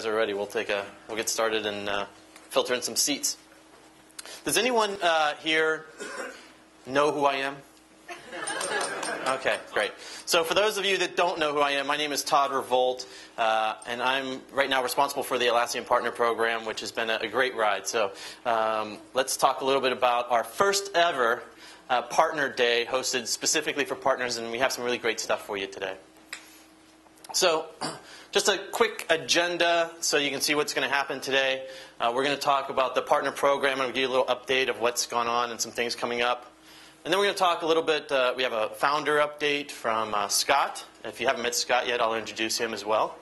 Already, we'll get started and filter in some seats. Does anyone here know who I am? Okay, great. So for those of you that don't know who I am, my name is Todd Revolt, and I'm right now responsible for the Atlassian Partner Program, which has been a great ride. So let's talk a little bit about our first ever Partner Day hosted specifically for partners, and we have some really great stuff for you today. So just a quick agenda so you can see what's going to happen today. We're going to talk about the partner program. I'm going to give you a little update of what's gone on and some things coming up. And then we're going to talk a little bit, we have a founder update from Scott. If you haven't met Scott yet, I'll introduce him as well.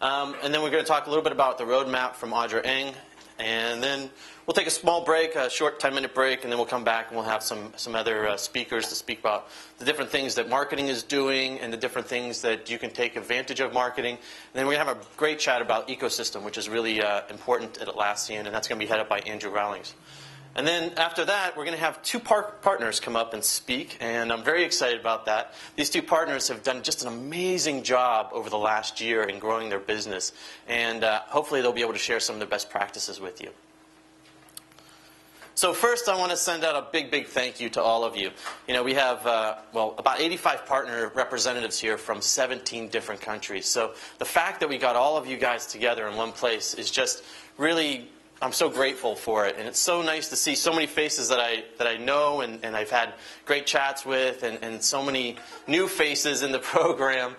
And then we're going to talk a little bit about the roadmap from Audra Eng. And then we'll take a small break, a short 10-minute break, and then we'll come back and we'll have some other speakers to speak about the different things that marketing is doing and the different things that you can take advantage of marketing. And then we're going to have a great chat about ecosystem, which is really important at Atlassian, and that's going to be headed up by Andrew Rawlings. And then after that, we're going to have two partners come up and speak, and I'm very excited about that. These two partners have done just an amazing job over the last year in growing their business, and hopefully they'll be able to share some of their best practices with you. So first, I want to send out a big, big thank you to all of you. You know, we have, about 85 partner representatives here from 17 different countries. So the fact that we got all of you guys together in one place is just really, I'm so grateful for it. And it's so nice to see so many faces that I know and I've had great chats with, and so many new faces in the program.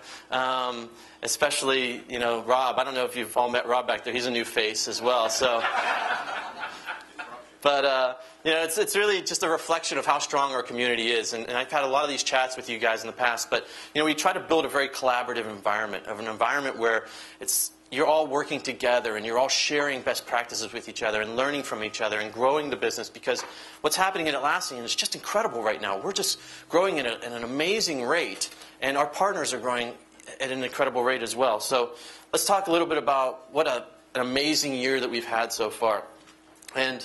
Especially, you know, Rob. I don't know if you've all met Rob back there. He's a new face as well. So. But, you know, it's really just a reflection of how strong our community is. And I've had a lot of these chats with you guys in the past. But, you know, we try to build a very collaborative environment, an environment where you're all working together and you're all sharing best practices with each other and learning from each other and growing the business. Because what's happening at Atlassian is just incredible right now. We're just growing at an amazing rate. And our partners are growing at an incredible rate as well. So let's talk a little bit about what an amazing year that we've had so far. And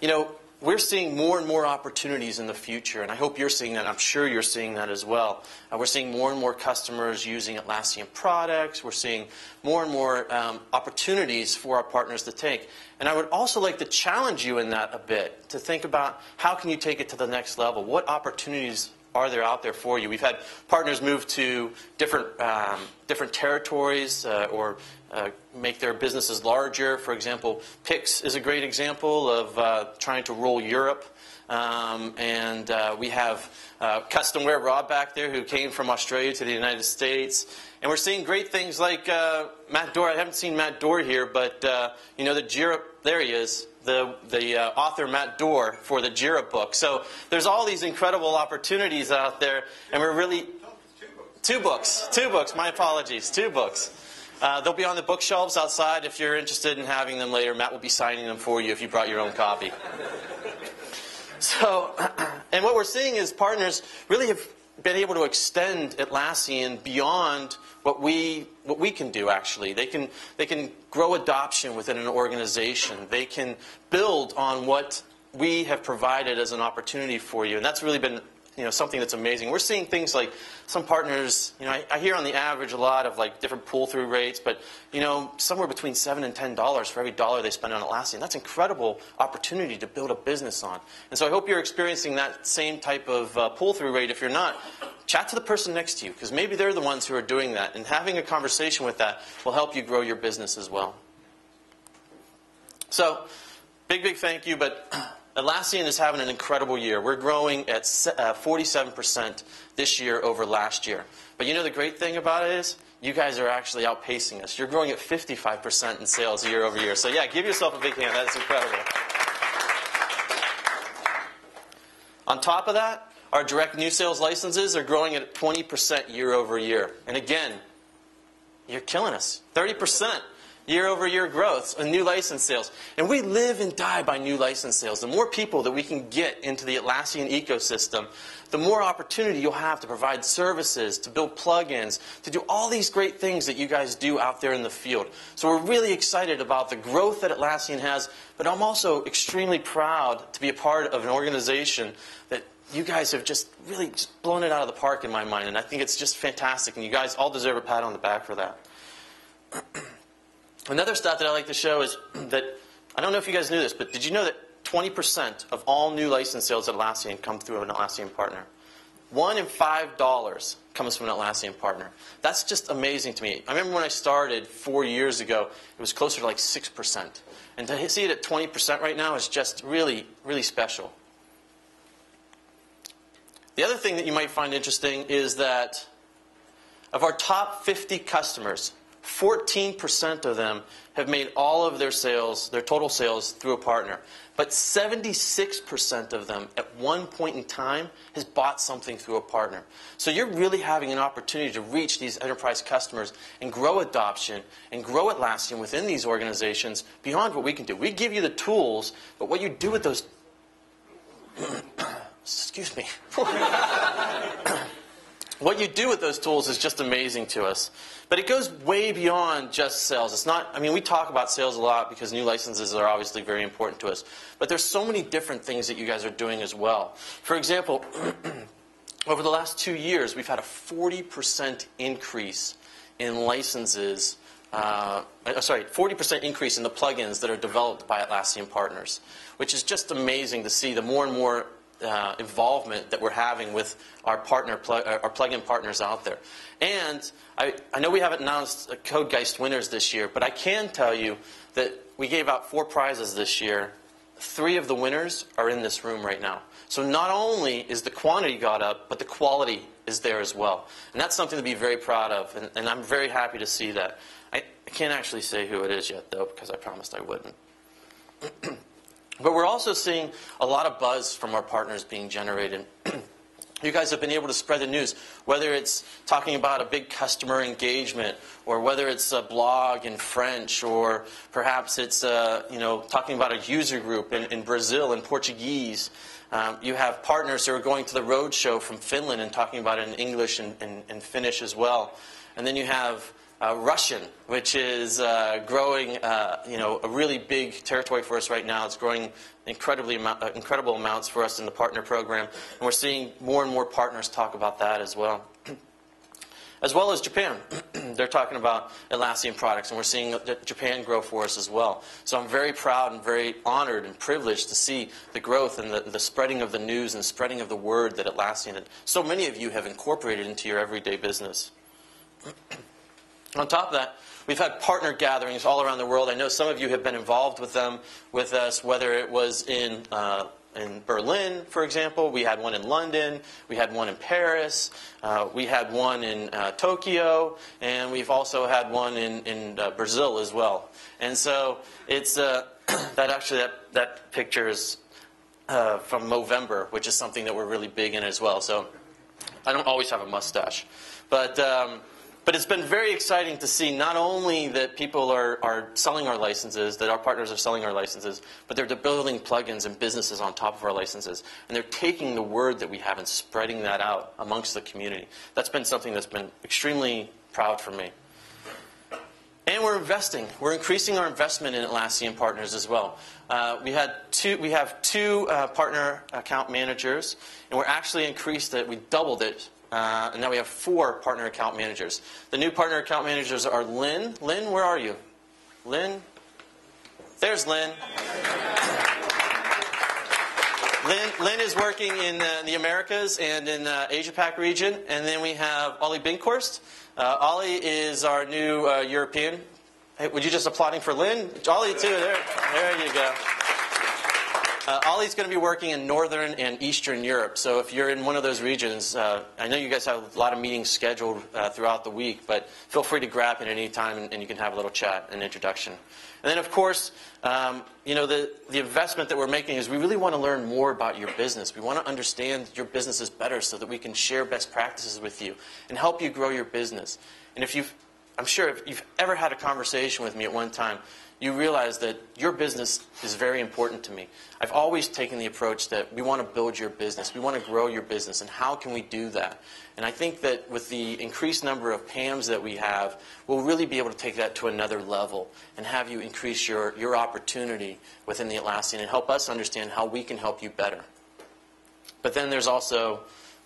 you know, we're seeing more and more opportunities in the future, and I hope you're seeing that. I'm sure you're seeing that as well. We're seeing more and more customers using Atlassian products. We're seeing more and more opportunities for our partners to take. And I would also like to challenge you in that a bit, to think about how can you take it to the next level? What opportunities are there out there for you? We've had partners move to different territories or make their businesses larger. For example, Pix is a great example of trying to roll Europe. And we have Customware Rob back there who came from Australia to the United States. And we're seeing great things like Matt Dorr. I haven't seen Matt Dorr here, but you know, the Jira, there he is. The author Matt Dorr for the Jira book. So there's all these incredible opportunities out there, and we're really two books. My apologies, 2 books. They'll be on the bookshelves outside if you're interested in having them later. Matt will be signing them for you if you brought your own copy. So, and what we're seeing is partners really have been able to extend Atlassian beyond what we can do. Actually, they can grow adoption within an organization. They can build on what we have provided as an opportunity for you, and that's really been, you know, something that's amazing. We're seeing things like some partners, you know, I hear on the average a lot of like different pull-through rates, but, you know, somewhere between $7 and $10 for every dollar they spend on Atlassian. That's incredible opportunity to build a business on. And so I hope you're experiencing that same type of pull-through rate. If you're not, chat to the person next to you, because maybe they're the ones who are doing that. And having a conversation with that will help you grow your business as well. So, big thank you, but Atlassian is having an incredible year. We're growing at 47% this year over last year. But you know the great thing about it is you guys are actually outpacing us. You're growing at 55% in sales year over year. So yeah, give yourself a big hand. That is incredible. On top of that, our direct new sales licenses are growing at 20% year over year. And again, you're killing us. 30%. Year-over-year growth in new license sales. And we live and die by new license sales. The more people that we can get into the Atlassian ecosystem, the more opportunity you'll have to provide services, to build plugins, to do all these great things that you guys do out there in the field. So we're really excited about the growth that Atlassian has, but I'm also extremely proud to be a part of an organization that you guys have just really blown it out of the park in my mind. And I think it's just fantastic. And you guys all deserve a pat on the back for that. Another stat that I like to show is that, I don't know if you guys knew this, but did you know that 20% of all new license sales at Atlassian come through an Atlassian partner? $1 in $5 comes from an Atlassian partner. That's just amazing to me. I remember when I started 4 years ago, it was closer to like 6%. And to see it at 20% right now is just really, really special. The other thing that you might find interesting is that of our top 50 customers, 14% of them have made all of their sales, their total sales, through a partner. But 76% of them, at one point in time, has bought something through a partner. So you're really having an opportunity to reach these enterprise customers and grow adoption and grow Atlassian within these organizations beyond what we can do. We give you the tools, but what you do with those... Excuse me. What you do with those tools is just amazing to us. But it goes way beyond just sales. It's not, I mean, we talk about sales a lot because new licenses are obviously very important to us. But there's so many different things that you guys are doing as well. For example, over the last 2 years, we've had a 40% increase in licenses. 40% increase in the plugins that are developed by Atlassian partners, which is just amazing to see the more and more involvement that we're having with our plugin partners out there. And I know we haven't announced CodeGeist winners this year, but I can tell you that we gave out 4 prizes this year. 3 of the winners are in this room right now. So not only is the quantity got up, but the quality is there as well. And that's something to be very proud of, and I'm very happy to see that. I can't actually say who it is yet, though, because I promised I wouldn't. But we're also seeing a lot of buzz from our partners being generated. You guys have been able to spread the news, whether it's talking about a big customer engagement, or whether it's a blog in French, or perhaps it's talking about a user group in Brazil in Portuguese. You have partners who are going to the roadshow from Finland and talking about it in English and Finnish as well. And then you have Russian, which is growing, a really big territory for us right now. It's growing incredible amounts for us in the partner program, and we're seeing more and more partners talk about that as well. As well as Japan. They're talking about Atlassian products, and we're seeing Japan grow for us as well. So I'm very proud and very honored and privileged to see the growth and the spreading of the news and the spreading of the word that Atlassian, and so many of you have incorporated into your everyday business. On top of that, we've had partner gatherings all around the world. I know some of you have been involved with them, with us, whether it was in Berlin, for example. We had one in London. We had one in Paris. We had one in Tokyo. And we've also had one in Brazil as well. And so it's that picture is from Movember, which is something that we're really big in as well. So I don't always have a mustache. But it's been very exciting to see not only that people are selling our licenses, that our partners are selling our licenses, but they're building plugins and businesses on top of our licenses. And they're taking the word that we have and spreading that out amongst the community. That's been something that's been extremely proud for me. And we're investing. We're increasing our investment in Atlassian partners as well. We have two partner account managers, and we're actually increased it. We doubled it. And now we have 4 partner account managers. The new partner account managers are Lynn. Lynn, where are you? Lynn? There's Lynn. Lynn is working in the Americas and in Asia-Pac region. And then we have Ollie Binkhorst. Ollie is our new European. Hey, would you just applauding for Lynn? Ollie, too. There you go. Ollie's going to be working in Northern and Eastern Europe. So if you're in one of those regions, I know you guys have a lot of meetings scheduled throughout the week, but feel free to grab it at any time, and you can have a little chat and introduction. And then, of course, the investment that we're making is we really want to learn more about your business. We want to understand your businesses better so that we can share best practices with you and help you grow your business. And I'm sure if you've ever had a conversation with me at one time, you realize that your business is very important to me. I've always taken the approach that we want to build your business. We want to grow your business. And how can we do that? And I think that with the increased number of PAMs that we have, we'll really be able to take that to another level and have you increase your opportunity within the Atlassian and help us understand how we can help you better. But then there's also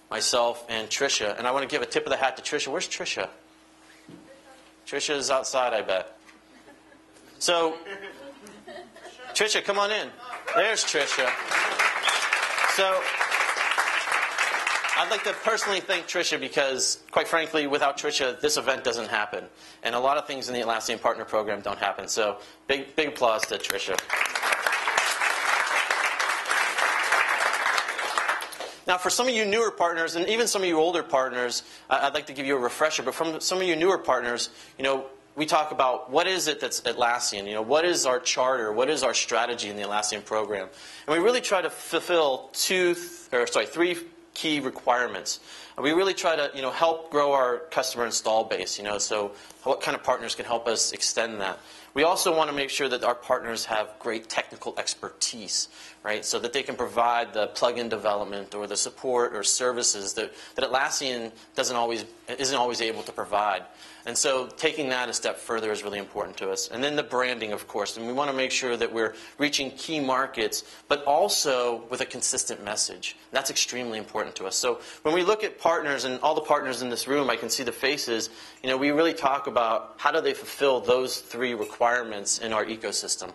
myself and Tricia. And I want to give a tip of the hat to Tricia. Where's Tricia? Tricia is outside, I bet. So, Tricia, come on in. There's Tricia. So, I'd like to personally thank Tricia because, quite frankly, without Tricia, this event doesn't happen. And a lot of things in the Atlassian Partner Program don't happen. So, big applause to Tricia. Now, for some of you newer partners, and even some of you older partners, I'd like to give you a refresher. But from some of you newer partners, we talk about what is it that's Atlassian? What is our charter? What is our strategy in the Atlassian program? And we really try to fulfill three key requirements. We really try to help grow our customer install base. So what kind of partners can help us extend that? We also want to make sure that our partners have great technical expertise, right? So that they can provide the plugin development or the support or services that Atlassian isn't always able to provide. And so taking that a step further is really important to us. And then the branding, of course. And we want to make sure that we're reaching key markets, but also with a consistent message. That's extremely important to us. So when we look at partners, and all the partners in this room, I can see the faces, we really talk about how do they fulfill those three requirements in our ecosystem.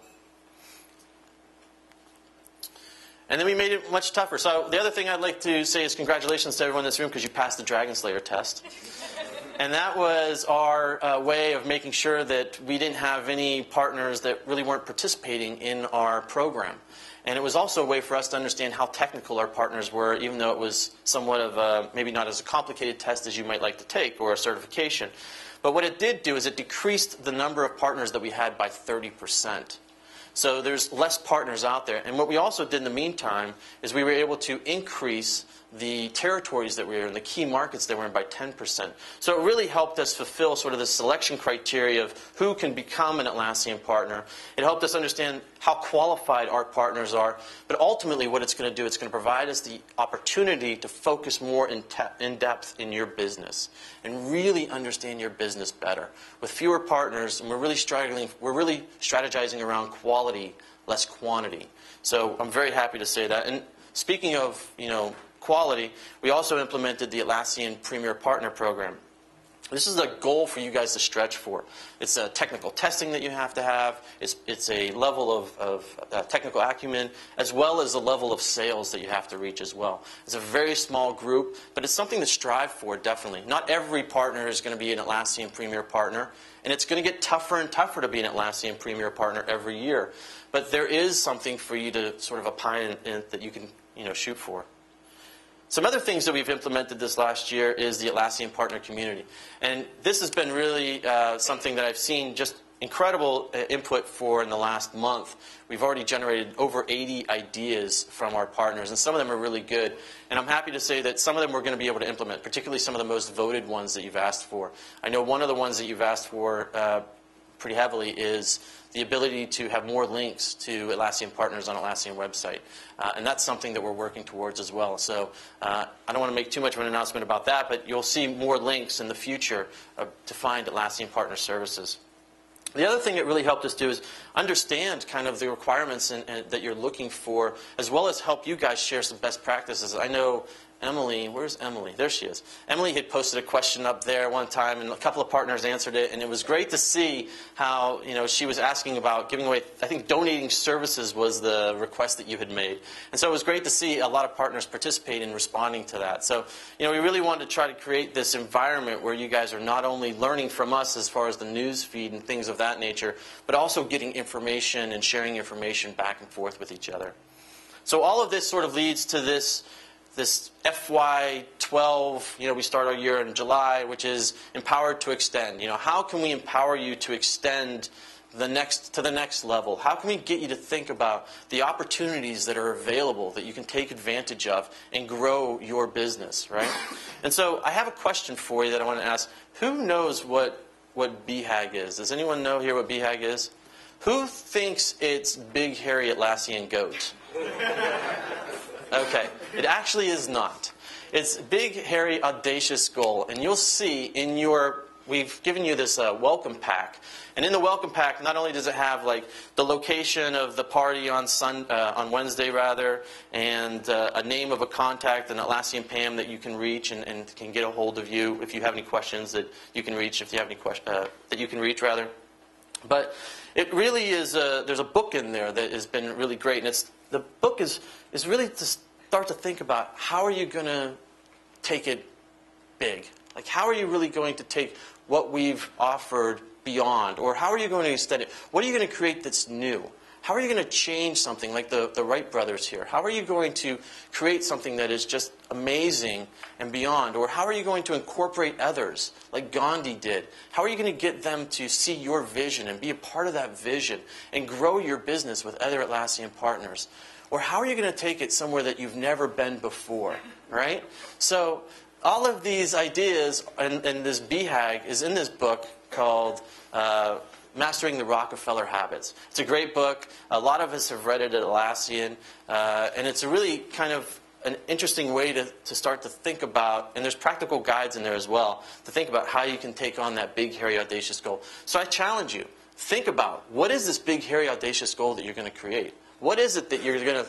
And then we made it much tougher. So the other thing I'd like to say is congratulations to everyone in this room because you passed the Dragon Slayer test. And that was our way of making sure that we didn't have any partners that really weren't participating in our program. And it was also a way for us to understand how technical our partners were, even though it was somewhat of maybe not as a complicated test as you might like to take or a certification. But what it did do is it decreased the number of partners that we had by 30%. So there's less partners out there. And what we also did in the meantime is we were able to increase the territories that we were in, the key markets that we're in, by 10%. So it really helped us fulfill sort of the selection criteria of who can become an Atlassian partner. It helped us understand how qualified our partners are. But ultimately what it's going to do, it's going to provide us the opportunity to focus more in depth in your business and really understand your business better. With fewer partners, and we're really strategizing around quality, less quantity. So I'm very happy to say that. And speaking of, quality, we also implemented the Atlassian Premier Partner Program. This is a goal for you guys to stretch for. It's a technical testing that you have to have. It's a level of technical acumen, as well as a level of sales that you have to reach as well. It's a very small group, but it's something to strive for, definitely. Not every partner is going to be an Atlassian Premier Partner, and it's going to get tougher and tougher to be an Atlassian Premier Partner every year. But there is something for you to sort of opine in that you can shoot for. Some other things that we've implemented this last year is the Atlassian Partner Community. And this has been really something that I've seen just incredible input for in the last month. We've already generated over 80 ideas from our partners, and some of them are really good. And I'm happy to say that some of them we're going to be able to implement, particularly some of the most voted ones that you've asked for. I know one of the ones that you've asked for pretty heavily is the ability to have more links to Atlassian partners on Atlassian website. And that's something that we're working towards as well. So I don't want to make too much of an announcement about that, but you'll see more links in the future to find Atlassian partner services. The other thing that really helped us do is understand kind of the requirements that you're looking for, as well as help you guys share some best practices. I know Emily, where's Emily? There she is. Emily had posted a question up there one time, and a couple of partners answered it, and it was great to see how she was asking about giving away, I think donating services was the request that you had made. And so it was great to see a lot of partners participate in responding to that. So we really wanted to try to create this environment where you guys are not only learning from us as far as the news feed and things of that nature, but also getting information and sharing information back and forth with each other. So all of this sort of leads to this FY12, we start our year in July, which is Empowered to Extend. How can we empower you to extend to the next level? How can we get you to think about the opportunities that are available that you can take advantage of and grow your business, right? And so I have a question for you that I want to ask. Who knows what BHAG is? Does anyone know here what BHAG is? Who thinks it's Big Hairy Atlassian Goat? Okay, it actually is not. It's Big, Hairy, Audacious Goal. And you'll see we've given you this welcome pack. And in the welcome pack, not only does it have the location of the party on Wednesday, and a name of a contact, an Atlassian PAM that you can reach and can get a hold of you if you have any questions that you can reach, But it really is, there's a book in there that has been really great. And the book is really to start to think about how are you going to take it big? Like, how are you really going to take what we've offered beyond? Or how are you going to extend it? What are you going to create that's new? How are you going to change something like the Wright brothers here? How are you going to create something that is just amazing and beyond? Or how are you going to incorporate others like Gandhi did? How are you going to get them to see your vision and be a part of that vision and grow your business with other Atlassian partners? Or how are you going to take it somewhere that you've never been before, right? So all of these ideas and this BHAG is in this book called Mastering the Rockefeller Habits. It's a great book. A lot of us have read it at Atlassian. And it's a really kind of an interesting way to start to think about, and there's practical guides in there as well, to think about how you can take on that big, hairy, audacious goal. So I challenge you, think about what is this big, hairy, audacious goal that you're going to create? What is it that you're going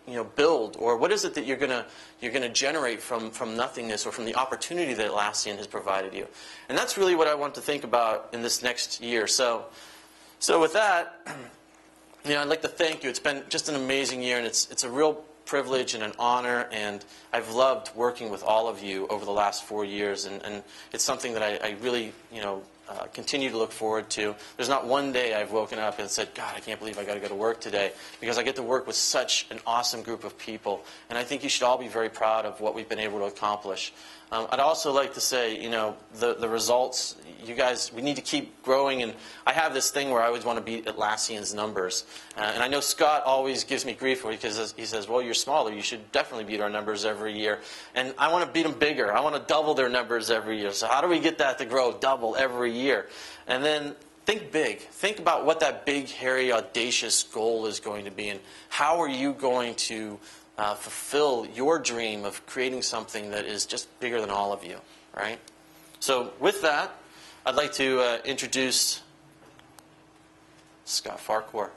to build, or what is it that you're going to generate from nothingness or from the opportunity that Atlassian has provided you? And that's really what I want to think about in this next year. So with that, I'd like to thank you. It's been just an amazing year, and it's a real privilege and an honor, and I've loved working with all of you over the last 4 years, and it's something that I really continue to look forward to. There's not one day I've woken up and said, God, I can't believe I got to go to work today, because I get to work with such an awesome group of people, and I think you should all be very proud of what we've been able to accomplish. I'd also like to say, the results, you guys, we need to keep growing, and I have this thing where I always want to beat Atlassian's numbers. And I know Scott always gives me grief for it because he says, well, you're smaller, you should definitely beat our numbers every year. And I want to beat them bigger. I want to double their numbers every year. So how do we get that to grow double every year? And then think big. Think about what that big, hairy, audacious goal is going to be, and how are you going to fulfill your dream of creating something that is just bigger than all of you, right? So with that, I'd like to introduce Scott Farquhar.